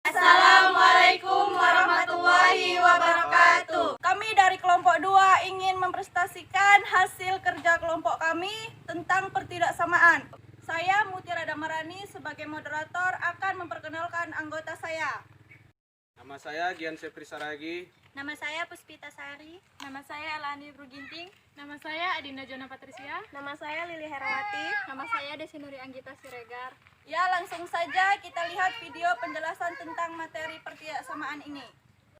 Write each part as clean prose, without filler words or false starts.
Assalamualaikum warahmatullahi wabarakatuh. Kami dari kelompok 2 ingin mempresentasikan hasil kerja kelompok kami tentang pertidaksamaan. Saya Mutiara Damarani sebagai moderator akan memperkenalkan anggota saya. Nama saya Gian Sepri Saragi. Nama saya Puspita Sari. Nama saya Elani Bruginting. Nama saya Adinda Jona Patricia. Nama saya Lili Herawati. Nama saya Desinuri Anggita Siregar. Ya, langsung saja kita lihat video penjelasan tentang materi pertidaksamaan ini.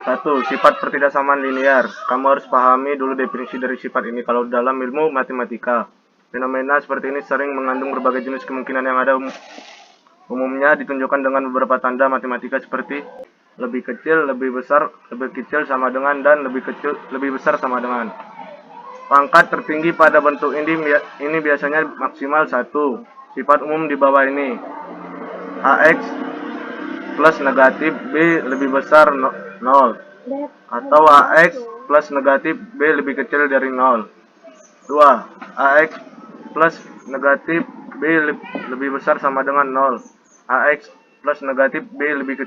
1. Sifat pertidaksamaan linear. Kamu harus pahami dulu definisi dari sifat ini. Kalau dalam ilmu matematika, fenomena seperti ini sering mengandung berbagai jenis kemungkinan yang ada umumnya ditunjukkan dengan beberapa tanda matematika seperti lebih kecil, lebih besar, lebih kecil sama dengan, dan lebih kecil, lebih besar sama dengan. Pangkat tertinggi pada bentuk ini biasanya maksimal 1. Sifat umum di bawah ini. AX plus negatif B lebih besar 0. Atau AX plus negatif B lebih kecil dari 0. 2. AX plus negatif B lebih besar sama dengan 0. AX plus negatif B lebih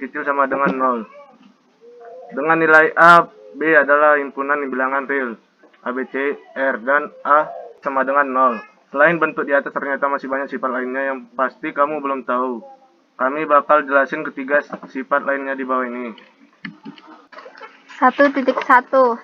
kecil sama dengan 0. Dengan nilai A, B adalah himpunan bilangan real A, B, C, R, dan A sama dengan 0. Selain bentuk di atas ternyata masih banyak sifat lainnya yang pasti kamu belum tahu. Kami bakal jelasin ketiga sifat lainnya di bawah ini. 1.1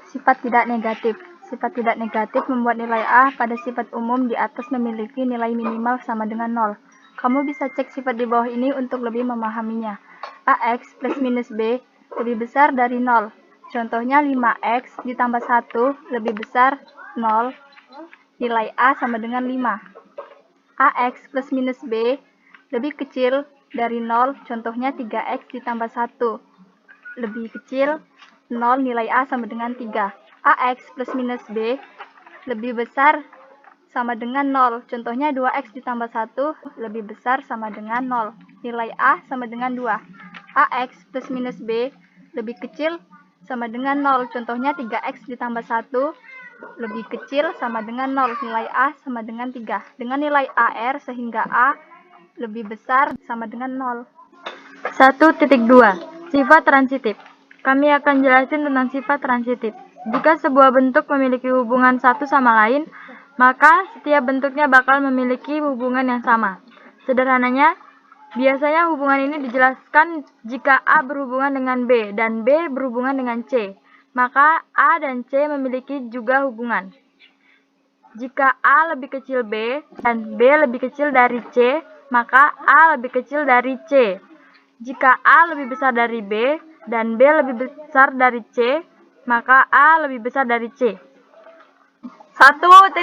Sifat tidak negatif. Sifat tidak negatif membuat nilai A pada sifat umum di atas memiliki nilai minimal sama dengan 0. Kamu bisa cek sifat di bawah ini untuk lebih memahaminya. AX plus minus B lebih besar dari 0. Contohnya 5X ditambah 1 lebih besar 0. Nilai A sama dengan 5. AX plus minus B lebih kecil dari 0. Contohnya 3X ditambah 1 lebih kecil 0. Nilai A sama dengan 3. AX plus minus B lebih besar sama dengan 0. Contohnya 2X ditambah 1 lebih besar sama dengan 0. Nilai A sama dengan 2. AX plus minus B lebih kecil sama dengan 0. Contohnya 3X ditambah 1 lebih kecil sama dengan 0. Nilai A sama dengan 3. Dengan nilai AR sehingga A lebih besar sama dengan 0. 1.2 Sifat transitif. Kami akan jelasin tentang sifat transitif. Jika sebuah bentuk memiliki hubungan satu sama lain, maka setiap bentuknya bakal memiliki hubungan yang sama. Sederhananya, biasanya hubungan ini dijelaskan jika A berhubungan dengan B dan B berhubungan dengan C, maka A dan C memiliki juga hubungan. Jika A lebih kecil B dan B lebih kecil dari C, maka A lebih kecil dari C. Jika A lebih besar dari B dan B lebih besar dari C, maka A lebih besar dari C. 1.3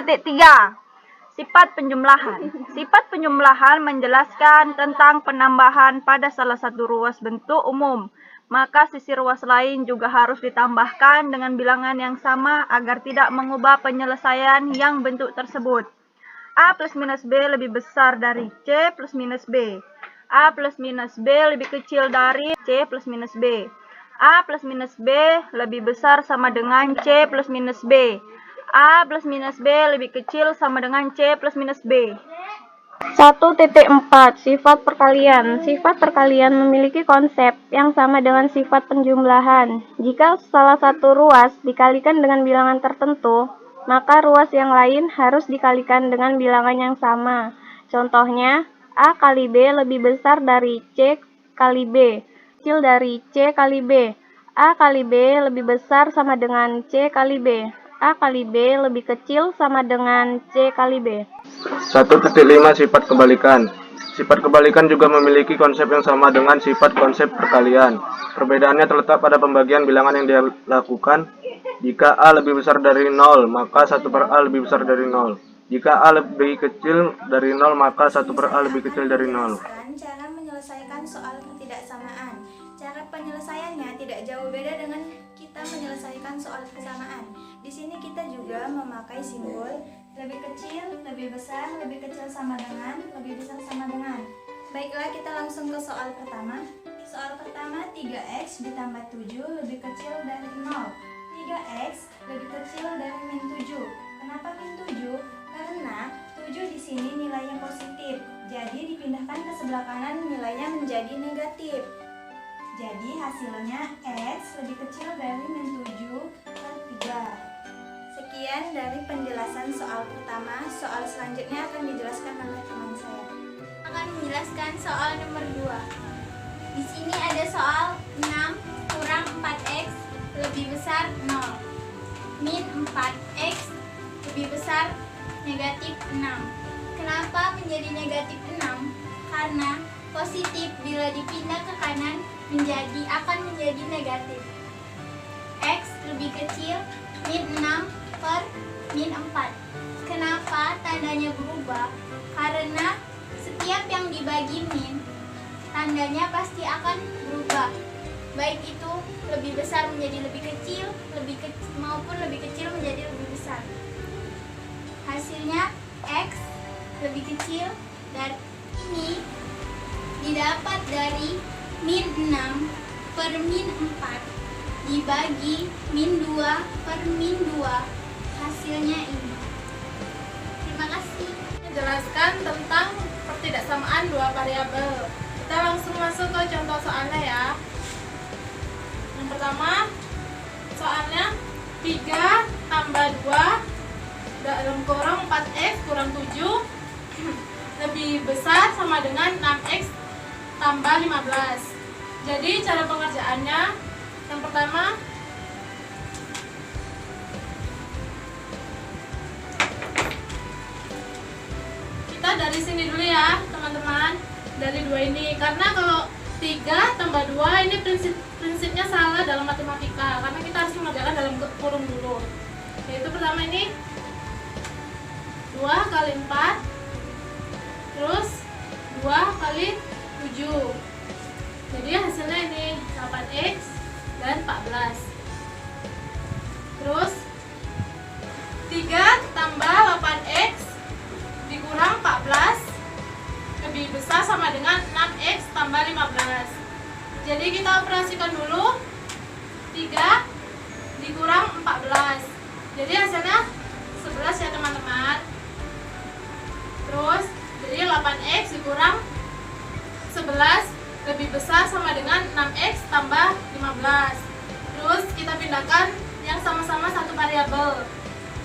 Sifat penjumlahan. Sifat penjumlahan menjelaskan tentang penambahan pada salah satu ruas bentuk umum. Maka sisi ruas lain juga harus ditambahkan dengan bilangan yang sama agar tidak mengubah penyelesaian yang bentuk tersebut. A plus minus B lebih besar dari C plus minus B. A plus minus B lebih kecil dari C plus minus B. A plus minus B lebih besar sama dengan C plus minus B. A plus minus B lebih kecil sama dengan C plus minus B. 1.4 Sifat perkalian. Sifat perkalian memiliki konsep yang sama dengan sifat penjumlahan. Jika salah satu ruas dikalikan dengan bilangan tertentu, maka ruas yang lain harus dikalikan dengan bilangan yang sama. Contohnya, A kali B lebih besar dari C kali B, kecil dari C kali B. A kali B lebih besar sama dengan C kali B. A kali B lebih kecil sama dengan C kali B. 1.5 Sifat kebalikan. Sifat kebalikan juga memiliki konsep yang sama dengan sifat konsep perkalian. Perbedaannya terletak pada pembagian bilangan yang dilakukan. Jika A lebih besar dari 0, maka 1 per A lebih besar dari 0. Jika A lebih kecil dari 0, maka 1 per A lebih kecil dari 0. Cara menyelesaikan soal ketidaksamaan. Cara penyelesaiannya tidak jauh beda dengan kita menyelesaikan soal kesamaan. Di sini kita juga memakai simbol lebih kecil, lebih besar, lebih kecil sama dengan, lebih besar sama dengan. Baiklah, kita langsung ke soal pertama. Soal pertama, 3x ditambah 7 lebih kecil dari 0. 3x lebih kecil dari min 7. Kenapa min 7? Karena 7 di sini nilainya positif. Jadi dipindahkan ke sebelah kanan nilainya menjadi negatif. Jadi hasilnya x lebih kecil dari min 7 per 3. Sekian dari penjelasan soal pertama. Soal selanjutnya akan dijelaskan oleh teman saya. Akan menjelaskan soal nomor 2. Di sini ada soal 6 kurang 4x lebih besar 0. Min 4x lebih besar negatif 6. Kenapa menjadi negatif 6? Karena positif bila dipindah ke kanan akan menjadi negatif. X lebih kecil min 6 per min 4. Kenapa tandanya berubah? Karena setiap yang dibagi min, tandanya pasti akan berubah. Baik itu lebih besar menjadi lebih kecil, maupun lebih kecil menjadi lebih besar. Hasilnya X lebih kecil, dan ini didapat dari min 6 per min 4 dibagi min 2 per min 2. Hasilnya ini. Terima kasih. Menjelaskan tentang pertidaksamaan dua variabel. Kita langsung masuk ke contoh soalnya ya. Yang pertama, soalnya 3 tambah 2 dalam kurung 4x kurang 7 lebih besar sama dengan 6x tambah 15. Jadi cara pengerjaannya, yang pertama kita dari sini dulu ya teman-teman, dari 2 ini, karena kalau 3 tambah 2 ini prinsipnya salah dalam matematika, karena kita harus mengerjakan dalam kurung dulu. Yaitu pertama ini 2 kali 4 terus 2 kali 7, jadi hasilnya ini 8x dan 14. Terus 3 tambah 8x dikurang 14 lebih besar sama dengan 6x tambah 15. Jadi kita operasikan dulu 3 dikurang 14, jadi hasilnya 11 ya teman-teman. Terus jadi 8x dikurang 11 lebih besar sama dengan 6x tambah 15. Terus kita pindahkan yang sama-sama satu variabel,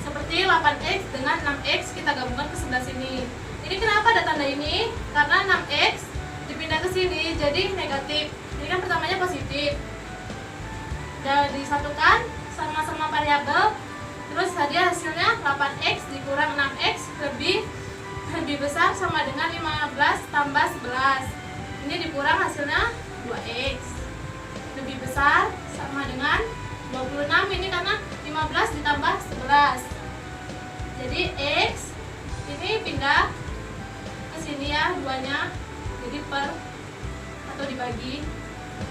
seperti 8x dengan 6x kita gabungkan ke sebelah sini. Ini kenapa ada tanda ini? Karena 6x dipindah ke sini jadi negatif. Ini kan pertamanya positif. Dan disatukan sama-sama variabel. Terus tadi hasilnya 8x dikurang 6x lebih besar sama dengan 15 tambah 11. Ini dikurang hasilnya 2x. Lebih besar sama dengan 26, ini karena 15 ditambah 11. Jadi x ini pindah ke sini ya, duanya. Jadi per atau dibagi.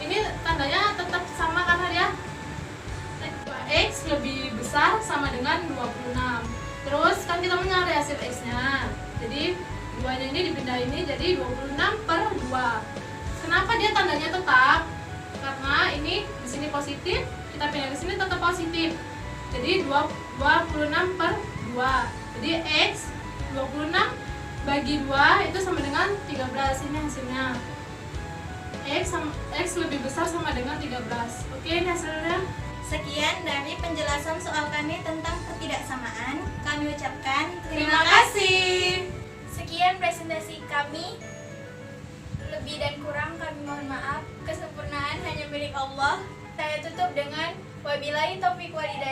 Ini tandanya tetap sama karena dia 2x lebih besar sama dengan 26. Terus kan kita mencari hasil x-nya. Jadi 2-nya ini dipindah ini jadi 26 per 2. Kenapa dia tandanya tetap? Karena ini di sini positif, kita pindah ke sini tetap positif. Jadi 26 per 2. Jadi x 26 bagi 2 itu sama dengan 13. Ini hasilnya. X lebih besar sama dengan 13. Oke, ini hasilnya. Sekian dari penjelasan soal kami tentang ketidaksamaan. Kami ucapkan Terima kasih. Sekian presentasi kami. Lebih dan kurang kami mohon maaf. Kesempurnaan hanya milik Allah. Saya tutup dengan wabillahi taufiq walhidayah.